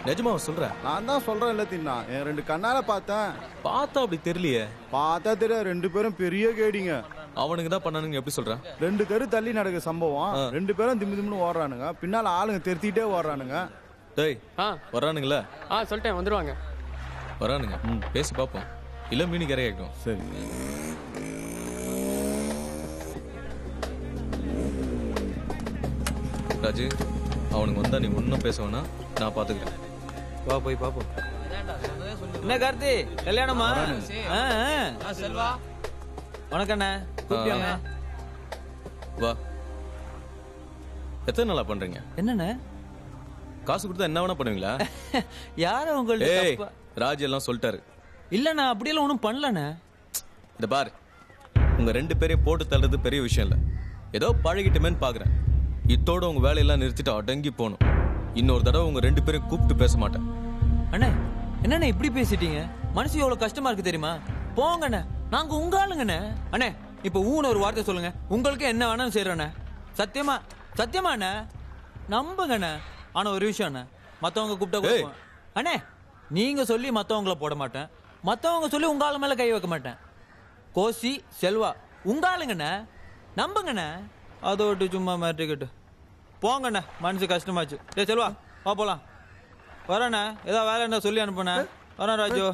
நிஜமா சொல்றேன். நான் தான் சொல்றேன் இல்ல தின்னா, என் 2 கண்ணால பார்த்தேன். பார்த்தா அப்படி தெரியலையே. பார்த்தா தெரிய 2 பேரும் பெரிய கேடிங்க. அவனுக்கு தான் பண்ணானுங்க எப்படி சொல்றேன்? 2 தெரு தள்ளி நடக்க சம்பவம். 2 பேரும் திம்மு திம்னு ஓடுறானுங்க, பின்னால ஆளுங்க தெரித்திட்டே ஓடுறானுங்க. டேய் வரானுங்களா? சொல்லிட்டேன் வந்துருவாங்க. வரானுங்க, பேசி பார்ப்போம். இல்ல மீனி கரையாக்கும். சரி ராஜு, அவனுக்கு வந்தா நீ ஒன்னும் பேச வேணா, நான் பாத்துக்கிறேன். வா போய் பாப்போம். என்ன கார்த்தி, கல்யாணமா? செல்வா வணக்கம் அண்ணா, கூப்பிட்டியாங்க? வா. எத்தனை நாளா பண்றீங்க? என்னண்ணே காசு கொடுத்தா என்ன வேணா பண்ணுவீங்களா? யார உங்கள்ட்ட? ராஜ் எல்லாம் சொல்லிட்டாரு. இல்லண்ணா அப்படியெல்லாம் ஒன்றும் பண்ணலண்ணே. இந்த பார், உங்க 2 பேரையும் போட்டு தள்ளுறது பெரிய விஷயம் இல்ல. ஏதோ பழகிட்டுமேன்னு பாக்குறேன். இத்தோட உங்க வேலையெல்லாம் நிறுத்திட்டு அடங்கி போகணும். இன்னொரு தடவை உங்க 2 பேரும் கூப்பிட்டு பேச மாட்டேன். அண்ணே என்னண்ணே இப்படி பேசிட்டீங்க? மனசு எவ்வளவு கஷ்டமா இருக்கு தெரியுமா? போங்கண்ணே, நாங்க உங்க ஆளுங்கண்ணே. அண்ணே இப்ப ஊன்னு ஒரு வார்த்தை சொல்லுங்க, உங்களுக்கு என்ன வேணாலும் செய்யறண்ணே. சத்தியமா சத்தியமா அண்ணே, நம்புங்கண்ணே. ஆனா ஒரு விஷயம் அண்ணே, மத்தவங்க கூப்பிட்டா அண்ணே நீங்க சொல்லி மத்தவங்கள போட மாட்டேன், மத்தவங்க சொல்லி உங்க ஆளு மேல கை வைக்க மாட்டேன். கோசி செல்வா உங்க ஆளுங்கண்ணே, நம்புங்கண்ணே. அதோட்டு சும்மா மாட்டிக்கிட்டு போங்கண்ணே, மனசு கஷ்டமாச்சு. டே செல்வா வா போலாம். வரண்ணே, ஏதாவது வேலை என்ன சொல்லி அனுப்புண்ணே. வரேன் ராஜு.